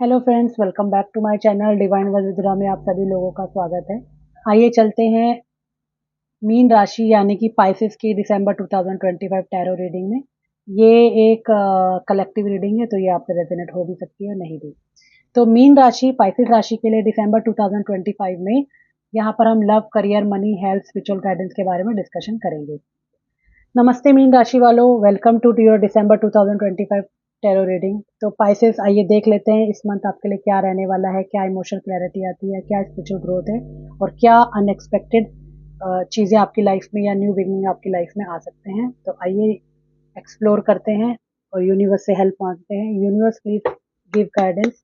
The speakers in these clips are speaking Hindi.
Hello friends, welcome back to my channel divine Vajudhara में आप सभी लोगों का स्वागत है। आइए चलते हैं मीन राशि यानी कि पाइसेस की दिसंबर 2025 टैरो रीडिंग में। ये एक कलेक्टिव रीडिंग है, तो ये आप पे रेजोनेट हो भी सकती है, नहीं भी। तो मीन राशि पाइसेस राशि के लिए दिसंबर 2025 में यहाँ पर हम love, career, money, health, spiritual guidance के बारे में डिस्कशन करेंगे। नमस्ते मीन राशि वालों, welcome to your December 2025 tarot reading. तो पाइसेस, आइए देख लेते हैं इस मंथ आपके लिए क्या रहने वाला है, क्या इमोशनल क्लैरिटी आती है, क्या स्पिरिचुअल ग्रोथ है और क्या अनएक्सपेक्टेड चीज़ें आपकी लाइफ में या न्यू बिगनिंग आपकी लाइफ में आ सकते हैं। तो आइए एक्सप्लोर करते हैं और यूनिवर्स से हेल्प मांगते हैं। यूनिवर्स प्लीज गिव गाइडेंस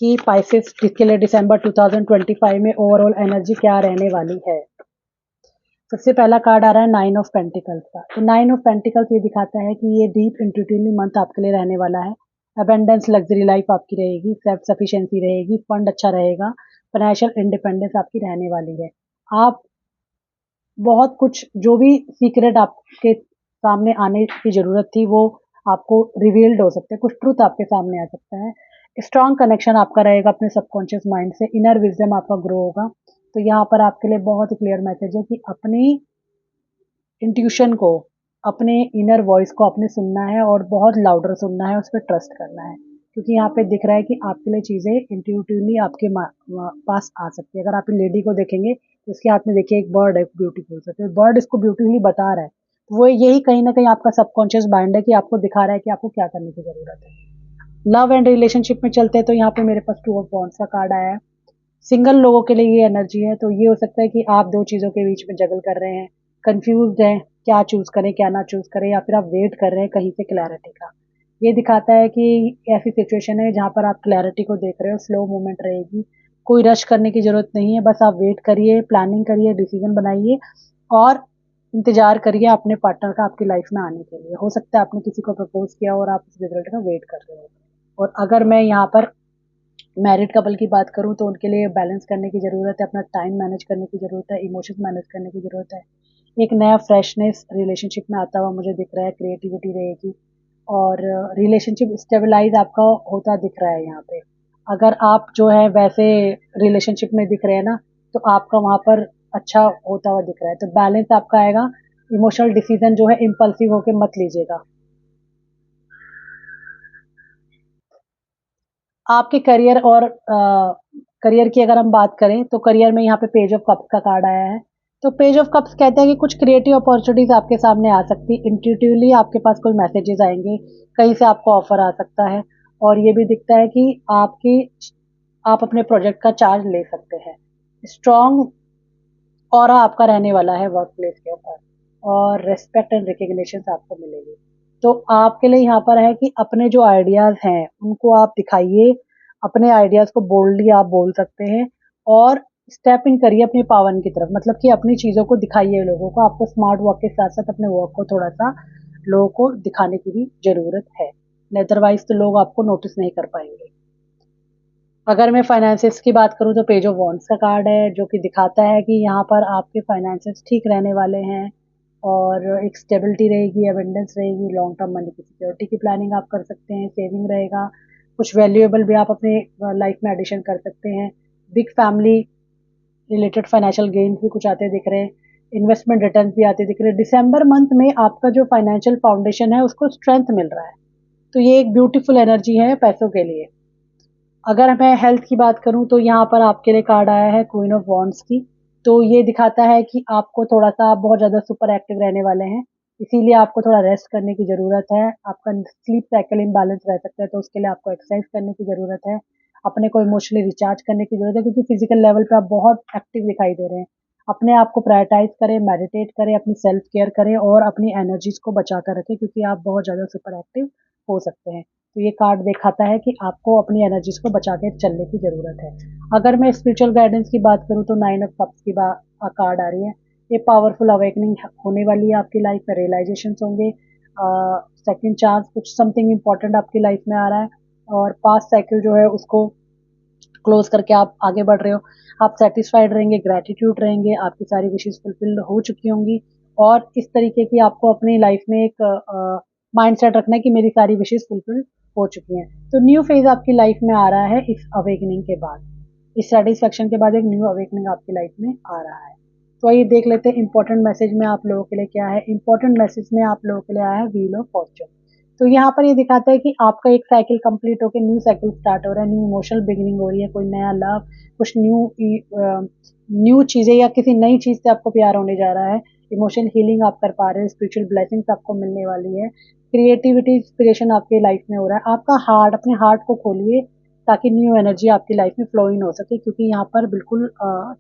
कि पाइसेस के लिए दिसंबर 2025 में ओवरऑल एनर्जी क्या रहने वाली है। सबसे पहला कार्ड आ रहा है नाइन ऑफ पेंटिकल्स का। तो नाइन ऑफ पेंटिकल्स ये दिखाता है कि ये डीप इंट्यूटिवली मंथ आपके लिए रहने वाला है। अबेंडेंस, लग्जरी लाइफ आपकी रहेगी, सेल्फ सफिशिएंसी रहेगी, फंड अच्छा रहेगा, फाइनेंशियल इंडिपेंडेंस आपकी रहने वाली है। आप बहुत कुछ, जो भी सीक्रेट आपके सामने आने की ज़रूरत थी, वो आपको रिवील्ड हो सकते हैं, कुछ ट्रुथ आपके सामने आ सकता है। स्ट्रॉन्ग कनेक्शन आपका रहेगा अपने सबकॉन्शियस माइंड से, इनर विजडम आपका ग्रो होगा। तो यहाँ पर आपके लिए बहुत ही क्लियर मैसेज है कि अपनी इंट्यूशन को, अपने इनर वॉइस को आपने सुनना है और बहुत लाउडर सुनना है, उस पर ट्रस्ट करना है। क्योंकि यहाँ पे दिख रहा है कि आपके लिए चीज़ें इंट्यूटिवली आपके पास आ सकती है। अगर आप लेडी को देखेंगे तो उसके हाथ में देखिए एक बर्ड है ब्यूटीफुल सा, तो बर्ड इसको ब्यूटीफुली बता रहा है। तो वो यही कहीं ना कहीं आपका सबकॉन्शियस माइंड है कि आपको दिखा रहा है कि आपको क्या करने की ज़रूरत है। लव एंड रिलेशनशिप में चलते हैं तो यहाँ पे मेरे पास टू ऑफ वॉन्ड्स का कार्ड आया है। सिंगल लोगों के लिए ये एनर्जी है। तो ये हो सकता है कि आप दो चीज़ों के बीच में जगल कर रहे हैं, कंफ्यूज्ड हैं, क्या चूज़ करें क्या ना चूज़ करें, या फिर आप वेट कर रहे हैं कहीं से क्लैरिटी का। ये दिखाता है कि ऐसी सिचुएशन है जहाँ पर आप क्लैरिटी को देख रहे हो, स्लो मूवमेंट रहेगी, कोई रश करने की ज़रूरत नहीं है, बस आप वेट करिए, प्लानिंग करिए, डिसीजन बनाइए और इंतजार करिए अपने पार्टनर का आपकी लाइफ में आने के लिए। हो सकता है आपने किसी को प्रपोज किया और आप उस रिजल्ट का वेट कर रहे हो। और अगर मैं यहाँ पर मैरिड कपल की बात करूँ तो उनके लिए बैलेंस करने की ज़रूरत है, अपना टाइम मैनेज करने की ज़रूरत है, इमोशंस मैनेज करने की ज़रूरत है। एक नया फ्रेशनेस रिलेशनशिप में आता हुआ मुझे दिख रहा है, क्रिएटिविटी रहेगी और रिलेशनशिप स्टेबलाइज आपका होता दिख रहा है यहाँ पे। अगर आप जो है वैसे रिलेशनशिप में दिख रहे हैं ना, तो आपका वहाँ पर अच्छा होता हुआ दिख रहा है। तो बैलेंस आपका आएगा। इमोशनल डिसीजन जो है इम्पल्सिव होके मत लीजिएगा। आपके करियर और करियर की अगर हम बात करें तो करियर में यहाँ पे पेज ऑफ कप्स का कार्ड आया है। तो पेज ऑफ कप्स कहते हैं कि कुछ क्रिएटिव अपॉर्चुनिटीज आपके सामने आ सकती, इंट्यूटिवली आपके पास कोई मैसेजेस आएंगे, कहीं से आपको ऑफर आ सकता है। और ये भी दिखता है कि आप अपने प्रोजेक्ट का चार्ज ले सकते हैं। स्ट्रॉन्ग ऑरा आपका रहने वाला है वर्क प्लेस के ऊपर और रिस्पेक्ट एंड रिकग्निशन आपको मिलेगी। तो आपके लिए यहाँ पर है कि अपने जो आइडियाज़ हैं उनको आप दिखाइए, अपने आइडियाज़ को बोल्डली आप बोल सकते हैं और स्टेप इन करिए अपनी पावन की तरफ, मतलब कि अपनी चीज़ों को दिखाइए लोगों को। आपको स्मार्ट वर्क के साथ साथ अपने वर्क को थोड़ा सा लोगों को दिखाने की भी ज़रूरत है, अदरवाइज तो लोग आपको नोटिस नहीं कर पाएंगे। अगर मैं फाइनेंसेस की बात करूँ तो पेज ऑफ वॉन्ड्स का कार्ड है, जो कि दिखाता है कि यहाँ पर आपके फाइनेंसेस ठीक रहने वाले हैं और एक स्टेबिलिटी रहेगी, एबंडेंस रहेगी, लॉन्ग टर्म मनी की सिक्योरिटी की प्लानिंग आप कर सकते हैं, सेविंग रहेगा, कुछ वैल्यूएबल भी आप अपने लाइफ में एडिशन कर सकते हैं। Big family related financial gain भी कुछ आते दिख रहे हैं, इन्वेस्टमेंट रिटर्न भी आते दिख रहे हैं। दिसंबर मंथ में आपका जो फाइनेंशियल फाउंडेशन है उसको स्ट्रेंथ मिल रहा है। तो ये एक ब्यूटीफुल एनर्जी है पैसों के लिए। अगर मैं हेल्थ की बात करूँ तो यहाँ पर आपके लिए कार्ड आया है क्वीन ऑफ वॉन्ड्स की। तो ये दिखाता है कि आपको थोड़ा-सा, आप बहुत ज़्यादा सुपर एक्टिव रहने वाले हैं, इसीलिए आपको थोड़ा रेस्ट करने की ज़रूरत है। आपका स्लीप साइकिल इम्बैलेंस रह सकता है, तो उसके लिए आपको एक्सरसाइज करने की ज़रूरत है। अपने को इमोशनली रिचार्ज करने की ज़रूरत है, क्योंकि फिजिकल लेवल पे आप बहुत एक्टिव दिखाई दे रहे हैं। अपने आप को प्रायोरिटाइज़ करें, मेडिटेट करें, अपनी सेल्फ केयर करें और अपनी एनर्जीज़ को बचा कर रखें, क्योंकि आप बहुत ज़्यादा सुपर एक्टिव हो सकते हैं। तो ये कार्ड दिखाता है कि आपको अपनी एनर्जीज को बचा के चलने की ज़रूरत है। अगर मैं स्पिरिचुअल गाइडेंस की बात करूँ तो नाइन ऑफ कप्स की कार्ड आ रही है। ये पावरफुल अवेकनिंग होने वाली है आपकी लाइफ में, रियलाइजेशन होंगे, सेकंड चांस, कुछ समथिंग इंपॉर्टेंट आपकी लाइफ में आ रहा है और पास्ट साइकिल जो है उसको क्लोज करके आप आगे बढ़ रहे हो। आप सेटिस्फाइड रहेंगे, ग्रैटिट्यूड रहेंगे, आपकी सारी विशेष फुलफिल हो चुकी होंगी और इस तरीके की आपको अपनी लाइफ में एक माइंड सेट रखना है कि मेरी सारी विशेष फुलफिल हो चुकी हैं। तो न्यू फेज आपकी लाइफ में आ रहा है इस अवेकनिंग के बाद, इस सेटिस्फेक्शन के बाद एक न्यू अवेकनिंग आपकी लाइफ में आ रहा है। तो आइए देख लेते हैं इंपॉर्टेंट मैसेज में आप लोगों के लिए क्या है। इंपॉर्टेंट मैसेज में आप लोगों के लिए आया है व्हील ऑफ फॉर्च्यून। तो यहाँ पर ये दिखाता है कि आपका एक साइकिल कंप्लीट होकर न्यू साइकिल स्टार्ट हो रहा है, न्यू इमोशनल बिगिनिंग हो रही है, कोई नया लव, कुछ न्यू चीजें या किसी नई चीज से आपको प्यार होने जा रहा है। इमोशन हीलिंग आप कर पा रहे हो, स्पिरिचुअल ब्लेसिंग्स आपको मिलने वाली है, क्रिएटिविटी इंस्पिरेशन आपके लाइफ में हो रहा है। आपका हार्ट, अपने हार्ट को खोलिए ताकि न्यू एनर्जी आपकी लाइफ में फ्लो इन हो सके, क्योंकि यहाँ पर बिल्कुल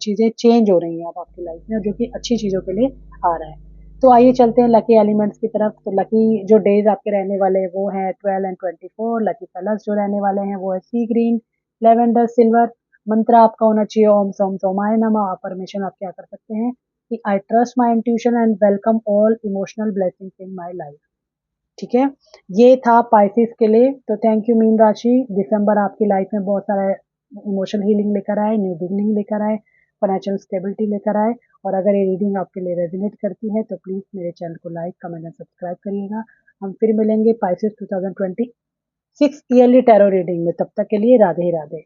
चीजें चेंज हो रही हैं अब आपकी लाइफ में, जो कि अच्छी चीजों के लिए आ रहा है। तो आइए चलते हैं लकी एलिमेंट्स की तरफ। तो लकी जो डेज आपके रहने वाले हैं वो हैं 12 एंड 24। लकी कलर्स जो रहने वाले हैं वो है सी ग्रीन, लेवेंडर, सिल्वर। मंत्र आपका होना चाहिए ओम सोम सोमाय नमः। अफर्मेशन आप क्या कर सकते हैं कि I trust my intuition and welcome all emotional blessings in my life. ठीक है, ये था पाइसेस के लिए। तो थैंक यू मीन राशि। दिसंबर आपकी लाइफ में बहुत सारा इमोशनल हीलिंग लेकर आए, न्यू बिगनिंग लेकर आए, फाइनेंशियल स्टेबिलिटी लेकर आए। और अगर ये रीडिंग आपके लिए रेजोनेट करती है तो प्लीज़ मेरे चैनल को लाइक, कमेंट एंड सब्सक्राइब करिएगा। हम फिर मिलेंगे पाइसेस 2026 ईयरली टैरो रीडिंग में। तब तक के लिए राधे राधे।